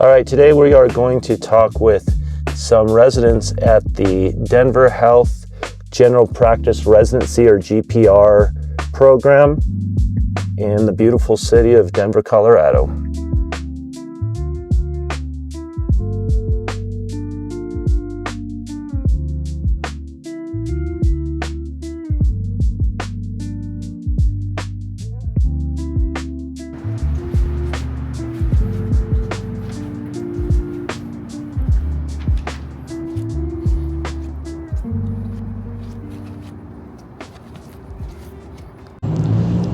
All right, today we are going to talk with some residents at the Denver Health General Practice Residency or GPR program in the beautiful city of Denver, Colorado.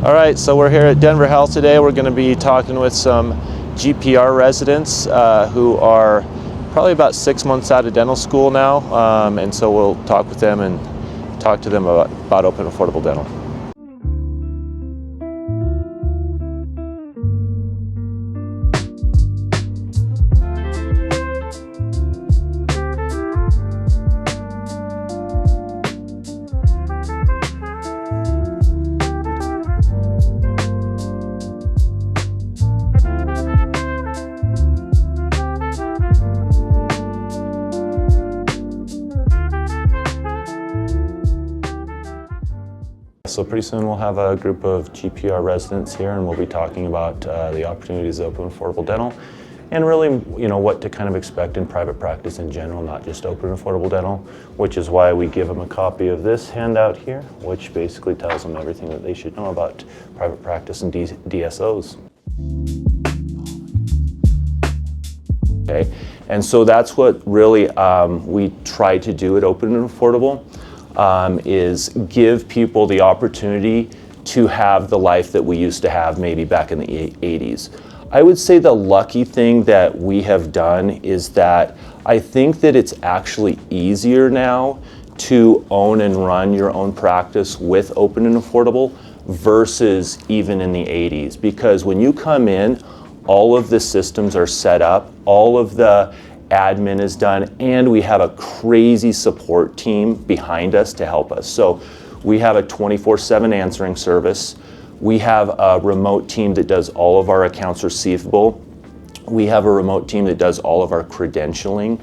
All right, so we're here at Denver Health today. We're going to be talking with some GPR residents who are probably about 6 months out of dental school now, and so we'll talk with them and talk to them about open affordable dental. So pretty soon we'll have a group of GPR residents here, and we'll be talking about the opportunities of open affordable dental and really, what to kind of expect in private practice in general, not just open affordable dental, which is why we give them a copy of this handout here, which basically tells them everything that they should know about private practice and DSOs. Okay, and so that's what really we try to do at Open and Affordable. Is give people the opportunity to have the life that we used to have maybe back in the 80s. I would say the lucky thing that we have done is that I think that it's actually easier now to own and run your own practice with Open and Affordable versus even in the 80s, because when you come in, all of the systems are set up, all of the admin is done, and we have a crazy support team behind us to help us. So we have a 24/7 answering service. We have a remote team that does all of our accounts receivable. We have a remote team that does all of our credentialing.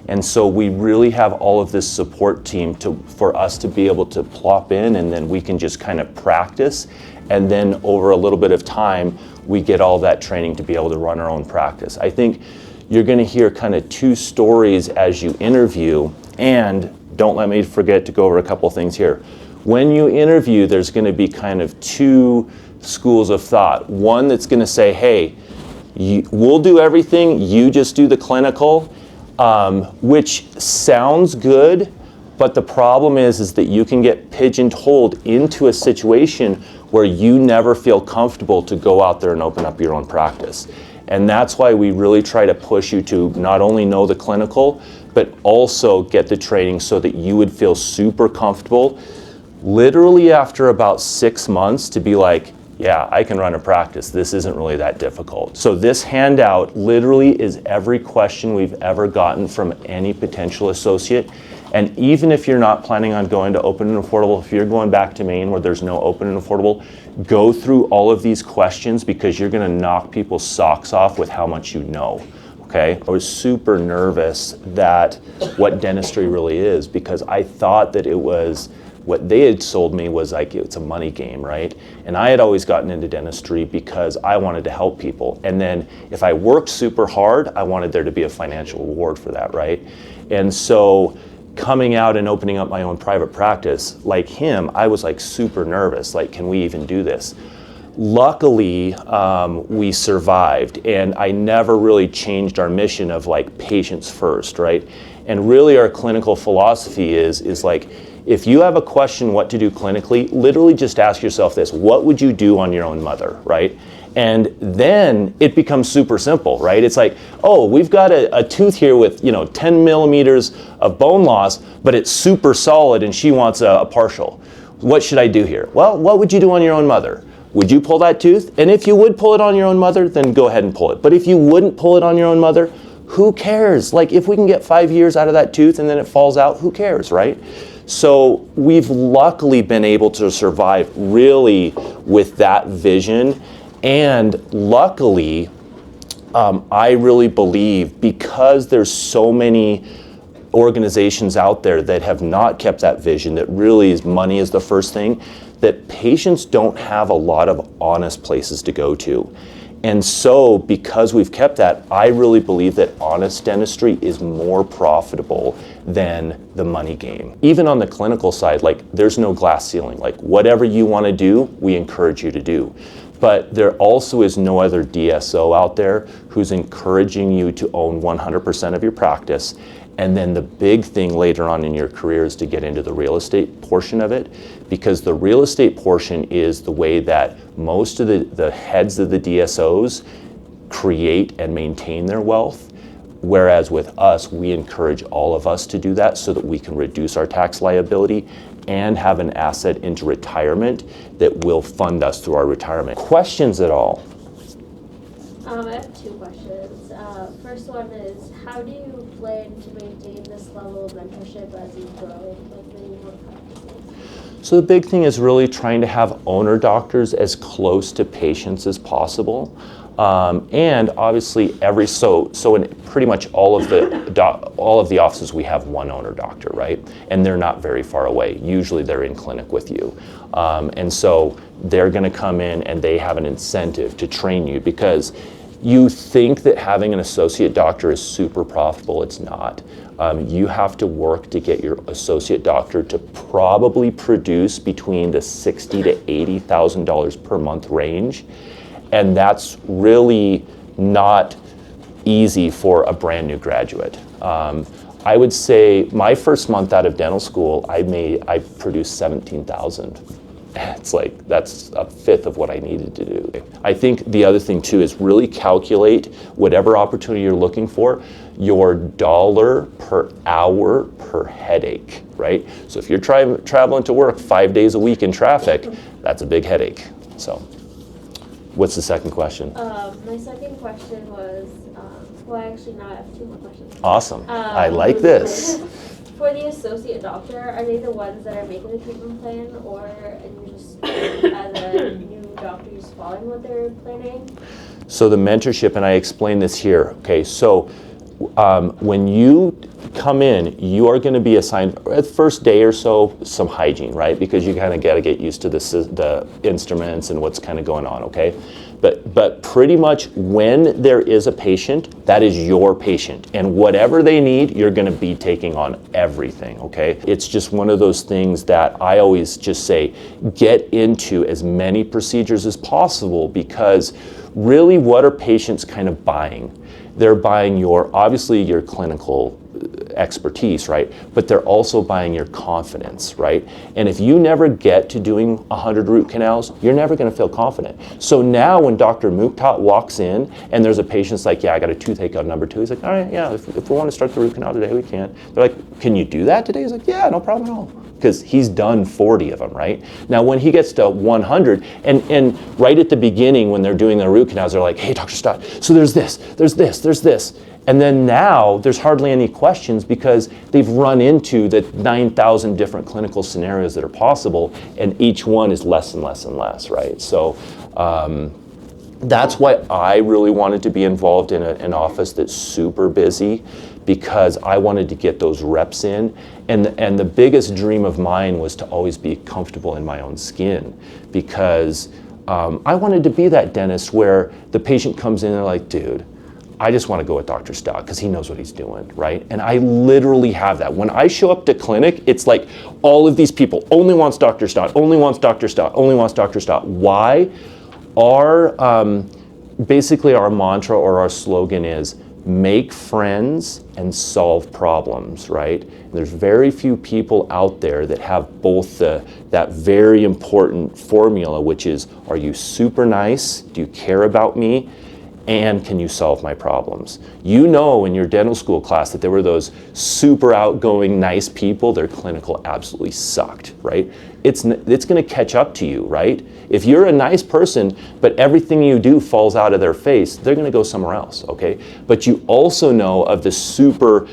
And so we really have all of this support team for us to be able to plop in, and then we can just kind of practice. And then over a little bit of time, we get all that training to be able to run our own practice. I think you're going to hear kind of two stories as you interview, and don't let me forget to go over a couple things here. When you interview, there's going to be kind of two schools of thought. One that's going to say, hey, we'll do everything, you just do the clinical, which sounds good, but the problem is that you can get pigeonholed into a situation where you never feel comfortable to go out there and open up your own practice. And that's why we really try to push you to not only know the clinical, but also get the training so that you would feel super comfortable literally after about 6 months to be like, yeah, I can run a practice. This isn't really that difficult. So this handout literally is every question we've ever gotten from any potential associate. And even if you're not planning on going to Open and Affordable, if you're going back to Maine where there's no Open and Affordable, go through all of these questions because you're going to knock people's socks off with how much you know. Okay? I was super nervous that what dentistry really is, because I thought that it was what they had sold me was like it's a money game, right? And I had always gotten into dentistry because I wanted to help people. And then if I worked super hard, I wanted there to be a financial reward for that, right? And so coming out and opening up my own private practice, like him, I was like super nervous, like, can we even do this? Luckily, we survived, and I never really changed our mission of like patients first, right? And really our clinical philosophy is like, if you have a question what to do clinically, literally just ask yourself this: what would you do on your own mother, right? And then it becomes super simple, right? It's like, oh, we've got a tooth here with 10 millimeters of bone loss, but it's super solid and she wants a partial. What should I do here? Well, what would you do on your own mother? Would you pull that tooth? And if you would pull it on your own mother, then go ahead and pull it. But if you wouldn't pull it on your own mother, who cares? Like, if we can get 5 years out of that tooth and then it falls out, who cares, right? So we've luckily been able to survive really with that vision. And luckily, I really believe, because there's so many organizations out there that have not kept that vision, that really is money is the first thing, that patients don't have a lot of honest places to go to. And so because we've kept that, I really believe that honest dentistry is more profitable than the money game. Even on the clinical side, like, there's no glass ceiling. Like, whatever you want to do, we encourage you to do. But there also is no other DSO out there who's encouraging you to own 100% of your practice. And then the big thing later on in your career is to get into the real estate portion of it, because the real estate portion is the way that most of the heads of the DSOs create and maintain their wealth. Whereas with us, we encourage all of us to do that so that we can reduce our tax liability and have an asset into retirement that will fund us through our retirement. Questions at all? I have two questions. First one is, how do you plan to maintain this level of mentorship as you grow, like, many more practices? So the big thing is really trying to have owner doctors as close to patients as possible. And obviously so in pretty much all of the offices we have one owner doctor, right? And they're not very far away. Usually they're in clinic with you. And so they're gonna come in and they have an incentive to train you, because you think that having an associate doctor is super profitable. It's not. You have to work to get your associate doctor to probably produce between the $60,000 to $80,000 per month range. And that's really not easy for a brand new graduate. I would say my first month out of dental school, I produced $17,000. It's like, that's a fifth of what I needed to do. I think the other thing too is really calculate whatever opportunity you're looking for, your dollar per hour per headache, right? So if you're traveling to work 5 days a week in traffic, that's a big headache. So what's the second question? My second question was, well, actually, no, I have two more questions. Awesome. I like this. For the associate doctor, are they the ones that are making the treatment plan, or are you just, as a new doctor, just following what they're planning? So the mentorship, and I explained this here, okay, so when you come in, you are going to be assigned, at the first day or so, some hygiene, right? Because you kind of got to get used to the instruments and what's kind of going on, okay? But pretty much when there is a patient, that is your patient. And whatever they need, you're going to be taking on everything, okay? It's just one of those things that I always just say, get into as many procedures as possible, because really what are patients kind of buying? They're buying obviously your clinical expertise, right? But they're also buying your confidence, right? And if you never get to doing 100 root canals, you're never going to feel confident. So now when Dr. Muktat walks in and there's a patient's like, yeah, I got a toothache on number 2. He's like, all right, yeah, if we want to start the root canal today, we can. They're like, can you do that today? He's like, yeah, no problem at all. Because he's done 40 of them, right? Now when he gets to 100, and right at the beginning when they're doing their root canals, they're like, hey, Dr. Stott, so there's this. And then now there's hardly any questions, because they've run into the 9,000 different clinical scenarios that are possible, and each one is less and less and less, right? So that's why I really wanted to be involved in an office that's super busy, because I wanted to get those reps in. And the biggest dream of mine was to always be comfortable in my own skin, because I wanted to be that dentist where the patient comes in and they're like, dude, I just want to go with Dr. Stott because he knows what he's doing, right? And I literally have that. When I show up to clinic, it's like all of these people only wants Dr. Stott, only wants Dr. Stott, only wants Dr. Stott. Why? Basically our mantra or our slogan is make friends and solve problems, right? And there's very few people out there that have both that very important formula, which is, are you super nice? Do you care about me? And can you solve my problems? You know in your dental school class that there were those super outgoing, nice people. Their clinical absolutely sucked, right? It's gonna catch up to you, right? If you're a nice person, but everything you do falls out of their face, they're gonna go somewhere else, okay? But you also know of the super,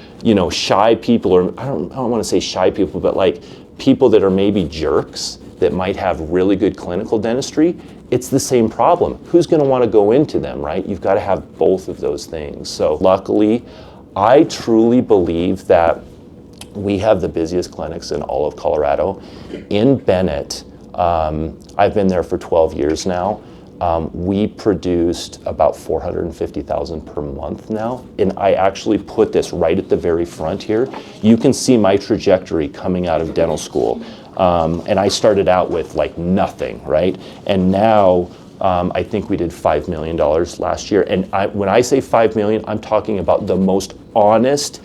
shy people, or I don't wanna say shy people, but like people that are maybe jerks, that might have really good clinical dentistry, it's the same problem. Who's going to want to go into them, right? You've got to have both of those things. So luckily, I truly believe that we have the busiest clinics in all of Colorado. In Bennett, I've been there for 12 years now. We produced about 450,000 per month now. And I actually put this right at the very front here. You can see my trajectory coming out of dental school. And I started out with like nothing, right? And now I think we did $5 million last year. And when I say 5 million, I'm talking about the most honest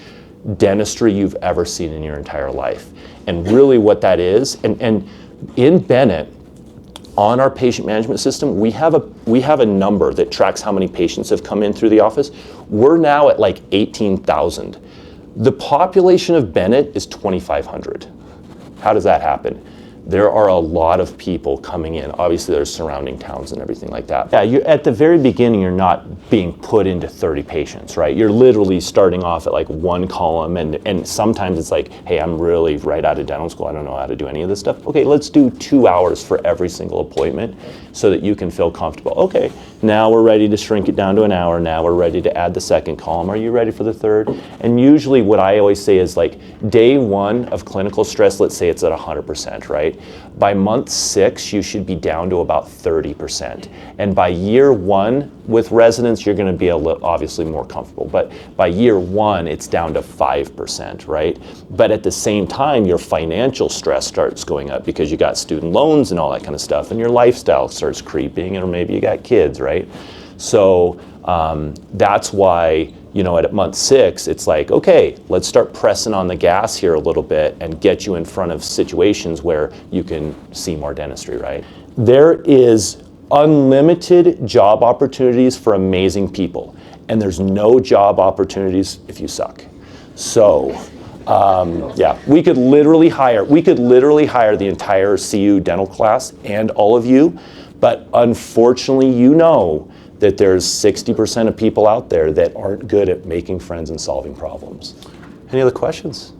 dentistry you've ever seen in your entire life. And really what that is, and in Bennett, on our patient management system, we have a number that tracks how many patients have come in through the office. We're now at like 18,000. The population of Bennett is 2,500. How does that happen? There are a lot of people coming in. Obviously, there's surrounding towns and everything like that. Yeah, at the very beginning, you're not being put into 30 patients, right? You're literally starting off at like one column, and sometimes it's like, hey, I'm really right out of dental school. I don't know how to do any of this stuff. Okay, let's do 2 hours for every single appointment so that you can feel comfortable. Okay, now we're ready to shrink it down to an hour. Now we're ready to add the second column. Are you ready for the third? And usually what I always say is like day one of clinical stress, let's say it's at 100%, right? By month 6, you should be down to about 30%. And by year 1 with residents, you're going to be obviously more comfortable. But by year 1, it's down to 5%, right? But at the same time, your financial stress starts going up because you got student loans and all that kind of stuff, and your lifestyle starts creeping, or maybe you got kids, right? So that's why, you know, at month 6, it's like, okay, let's start pressing on the gas here a little bit and get you in front of situations where you can see more dentistry, right? There is unlimited job opportunities for amazing people, and there's no job opportunities if you suck. So, yeah, we could literally hire the entire CU dental class and all of you, but unfortunately, you know that there's 60% of people out there that aren't good at making friends and solving problems. Any other questions?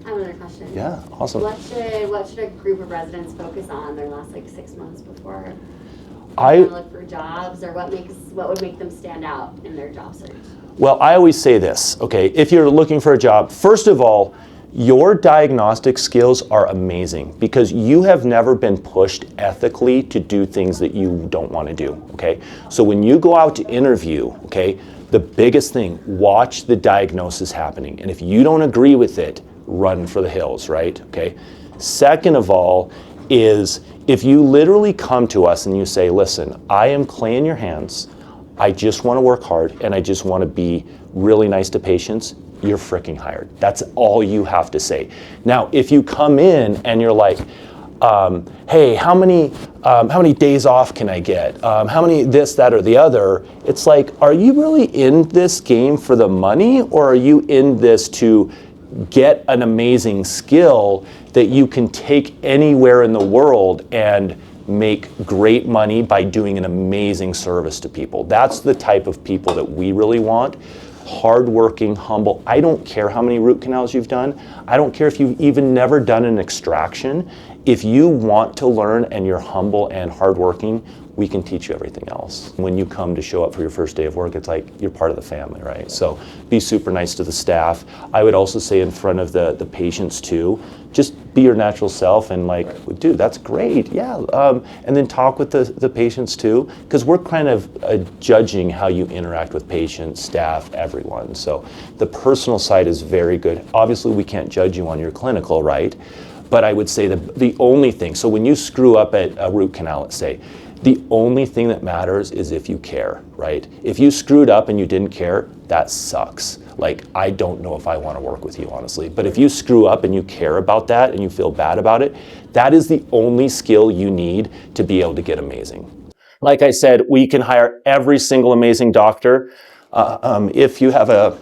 I have another question. Yeah, awesome. What should a group of residents focus on their last like 6 months before I look for jobs, or what would make them stand out in their job search? Well, I always say this, okay, if you're looking for a job, first of all, your diagnostic skills are amazing because you have never been pushed ethically to do things that you don't want to do, okay? So when you go out to interview, okay, the biggest thing, watch the diagnosis happening. And if you don't agree with it, run for the hills, right? Okay. Second of all is if you literally come to us and you say, listen, I am clay in your hands, I just want to work hard and I just want to be really nice to patients, you're freaking hired. That's all you have to say. Now, if you come in and you're like, hey, how many days off can I get? How many this, that, or the other? It's like, are you really in this game for the money, or are you in this to get an amazing skill that you can take anywhere in the world and make great money by doing an amazing service to people? That's the type of people that we really want. Hardworking, humble. I don't care how many root canals you've done. I don't care if you've even never done an extraction. If you want to learn and you're humble and hardworking, we can teach you everything else. When you come to show up for your first day of work, it's like you're part of the family, right? So be super nice to the staff. I would also say in front of the patients too, just be your natural self and like, dude, that's great, yeah. And then talk with the patients too, because we're kind of judging how you interact with patients, staff, everyone. So the personal side is very good. Obviously, we can't judge you on your clinical, right? But I would say the only thing, so when you screw up at a root canal, let's say, the only thing that matters is if you care, right? If you screwed up and you didn't care, that sucks. Like, I don't know if I want to work with you, honestly. But if you screw up and you care about that and you feel bad about it, that is the only skill you need to be able to get amazing. Like I said, we can hire every single amazing doctor. If you have a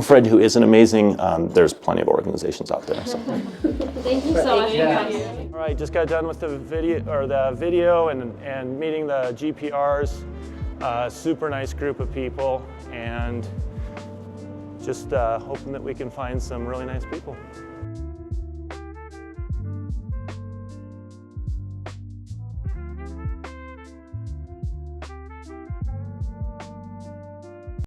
friend who isn't amazing, there's plenty of organizations out there. So. Thank you so much. All right, just got done with the video and meeting the GPRs. Super nice group of people, and just hoping that we can find some really nice people.